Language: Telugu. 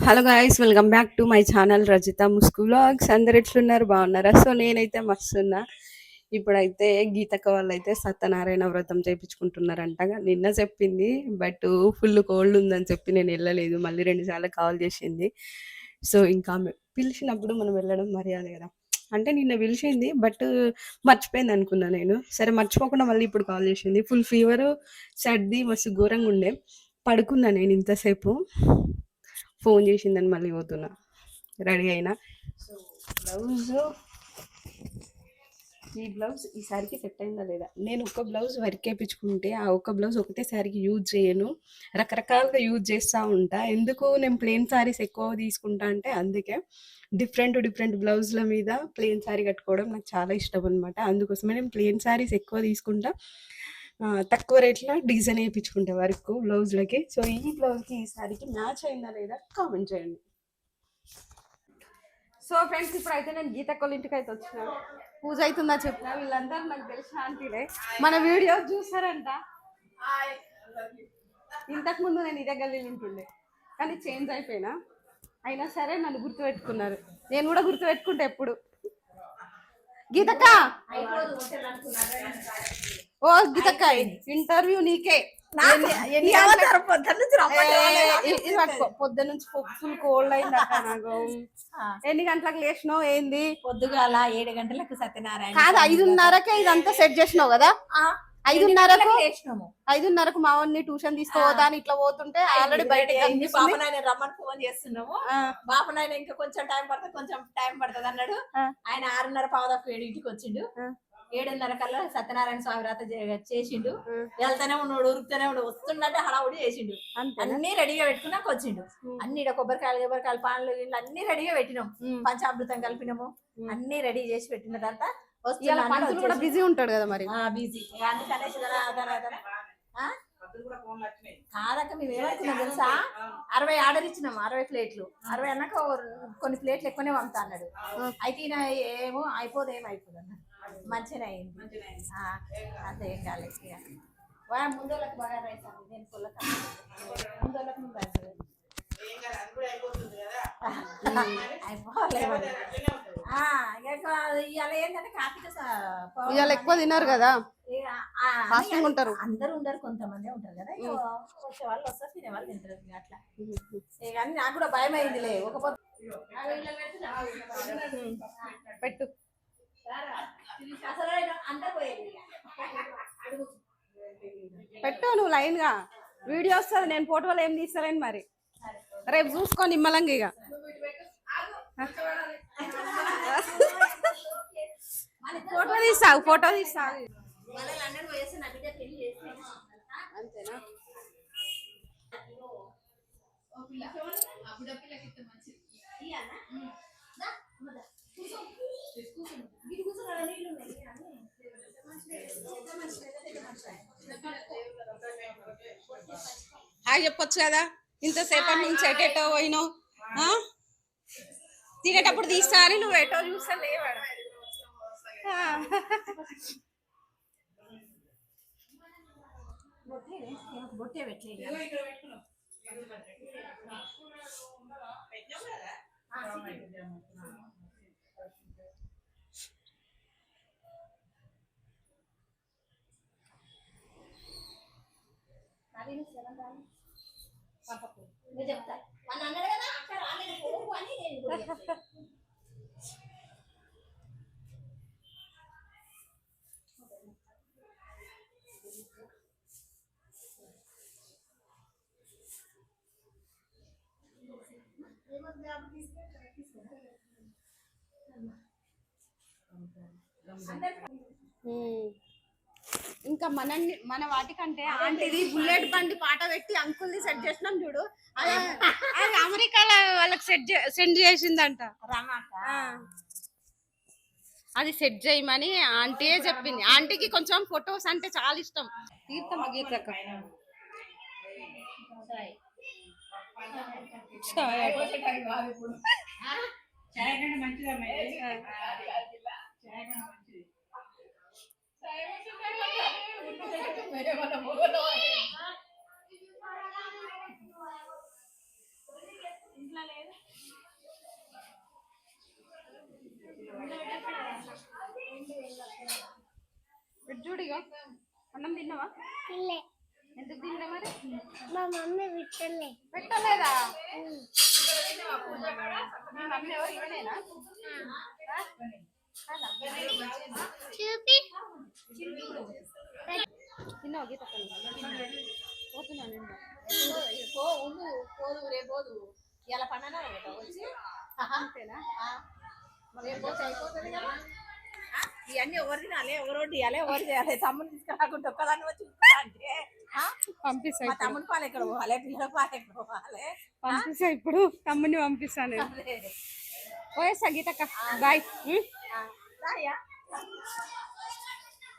Hello guys, welcome back to my channel Rajitha Musku vlogs. అందరు ఎట్లున్నారు, బాగున్నారా? సో నేనైతే మస్తున్నా. ఇప్పుడైతే గీతక్క వాళ్ళు అయితే సత్యనారాయణ వ్రతం చేయించుకుంటున్నారంట. నిన్న చెప్పింది, బట్ ఫుల్ కోల్డ్ ఉందని చెప్పి నేను వెళ్ళలేదు. మళ్ళీ 2 సార్లు కాల్ చేసింది. సో ఇంకా పిలిచినప్పుడు మనం వెళ్ళడం మర్యాద కదా. అంటే నిన్న పిలిచింది, బట్ మర్చిపోయింది అనుకున్నా నేను. సరే మర్చిపోకుండా మళ్ళీ ఇప్పుడు కాల్ చేసింది. ఫుల్ ఫీవర్, సర్ది మస్తు ఘోరంగా ఉండే. పడుకున్నా నేను ఇంతసేపు. ఫోన్ చేసిందని మళ్ళీ పోతున్నా, రెడీ అయినా. సో బ్లౌజ్, ఈ బ్లౌజ్ ఈసారికి సెట్ అయిందా లేదా? నేను ఒక బ్లౌజ్ వర్క్ వేయించుకుంటే ఆ ఒక బ్లౌజ్ ఒకటే శారీకి యూజ్ చేయను, రకరకాలుగా యూజ్ చేస్తూ ఉంటా. ఎందుకు నేను ప్లెయిన్ శారీస్ ఎక్కువ తీసుకుంటా అంటే అందుకే. డిఫరెంట్ డిఫరెంట్ బ్లౌజ్ల మీద ప్లెయిన్ శారీ కట్టుకోవడం నాకు చాలా ఇష్టం అనమాట. అందుకోసమే నేను ప్లెయిన్ శారీస్ ఎక్కువ తీసుకుంటా. తక్కువ రేట్లో డిజైన్ వేయించుకుంటా వర్క్ బ్లౌజ్లకి. సో ఈ బ్లౌజ్కి ఈ శారీకి మ్యాచ్ అయిందా లేదా కామెంట్ చేయండి. సో ఫ్రెండ్స్, ఇప్పుడైతే నేను గీతక్కల ఇంటికి అయితే వచ్చిన. పూజ అవుతుందా చెప్పిన. వీళ్ళందరూ నాకు తెలిసిన ఆంటీలే, మన వీడియో చూసారంట. ఇంతకుముందు నేను ఇదే గల్లీలు ఉంటుండే, కానీ చేంజ్ అయిపోయినా. అయినా సరే నన్ను గుర్తుపెట్టుకున్నారు. నేను కూడా గుర్తుపెట్టుకుంటా ఎప్పుడు. గీతక్క, ఓ గీతక్క, ఇంటర్వ్యూ నీకే. పొద్దు నుంచి ఫుల్ కోల్డ్ అయింది అక్క నాకు. ఎన్ని గంటలకు లేచినావు? ఏంది? పొద్దుగాల 7 గంటలకు సత్యనారాయణ కాదు, 5:30కే ఇదంతా సెట్ చేసినావు కదా. 5:30కు మా వాడిని ట్యూషన్ తీసుకోవద్దా అని ఇట్లా పోతుంటే ఆల్రెడీ బయటకి బాపనాయన రమ్మని ఫోన్ చేస్తున్నాము. బాపనాయన ఇంకా కొంచెం టైం పడుతుంది అన్నాడు. ఆయన 6:30 పావుదాకు 7 ఇంటికి వచ్చిండు. 7:30 కల్లా సత్యనారాయణ స్వామి వ్రత చేసిండు. వెళ్తానే ఉన్నాడు, ఉరుకుతానే ఉన్నాడు. వస్తుండే హడావుడి చేసిండు. అన్ని రెడీగా పెట్టుకున్నాక వచ్చిండు. అన్ని కొబ్బరికాయలు పాన్లు ఇల్లు అన్ని రెడీగా పెట్టినాం. పంచామృతం కలిపినాము. అన్ని రెడీ చేసి పెట్టిన తర్వాత బిజీ ఉంటాడు కదా మరి. బిజీ అందుకనేసి కాదక్క మేము ఏమవుతున్నాం తెలుసా, 60 ఆర్డర్ ఇచ్చినాము. 60 ప్లేట్లు. 60 అన్నాక కొన్ని ప్లేట్లు ఎక్కువనే పంపుతా అన్నాడు. అయితే ఈయన ఏమో అయిపోదు అన్నాడు. మంచిగా అయింది. అంతే ఏం కాలేదు. ముందోళ్ళకి బాగా రైస్ అండి. నేను ముందోళ్ళకి ముందు ఇవాళ ఎక్కువ తిన్నారు కదా, ఉంటారు. అందరూ ఉండరు, కొంతమంది ఉంటారు కదా. వచ్చే వాళ్ళు వస్తారు, తినే వాళ్ళు తింటారు. అట్లా కానీ నాకు కూడా భయం అయిందిలే. ఒక పెట్టు పెట్టు, నువ్వు లైన్ గా వీడియో వస్తుంది. నేను ఫోటోలు ఏం తీస్తాలేను మరి. రేపు చూసుకో నిమ్మలంగా. ఇక ఫోటో తీస్తావు అంతేనా? చెప్పొచ్చు కదా, ఇంతసేపటి నుంచి ఎటెటో పోయినావు. తినేటప్పుడు తీస్తాను, నువ్వు ఎటో చూస్తా లేవాడు. బొట్టే పెట్టలేదు. చెప్తా అన్నాడు కదా అక్కడ అని నేను ఇంకా మన వాటికంటే ఆంటీది బుల్లెట్ బండి పాట పెట్టి అంకుల్ది సెట్ చేసినాం చూడు. అది అమెరికాలో వాళ్ళకి సెండ్ చేసిందంట. అది సెట్ చేయమని ఆంటీయే చెప్పింది. ఆంటీకి కొంచెం ఫొటోస్ అంటే చాలా ఇష్టం. తీర్థం గీతక్క చూడిగా అన్నం తిన్నావా? ఎందుకు తిన్నా మరి? మా మమ్మీ విట్టలే పెట్టలేదా? మీ మమ్మీ ఎవరు? ఇవనేనా? చూపి తిన్నావు గీత? పోతున్నాను. పోదు రేపు పోదు ఇలా పండన వచ్చి అంతేనా? రేపు పోతే అయిపోతుంది కదా. ఇవన్నీ ఎవరు తినాలి, ఎవరు వడ్డియాలి, ఎవరు చేయాలి? తమ్ముని తీసుకురాకుంటే ఒక్కదాన్ని వచ్చి అంటే పంపిస్తా. మా తమ్ముని పాలు ఎక్కడ పోవాలి, పిల్లల పాలు ఎక్కడ పోవాలి? పంపిస్తా, ఇప్పుడు తమ్ముని పంపిస్తాను. అదే. పోయేస్తా గీతక్క, బాయ్. రాయ్యా.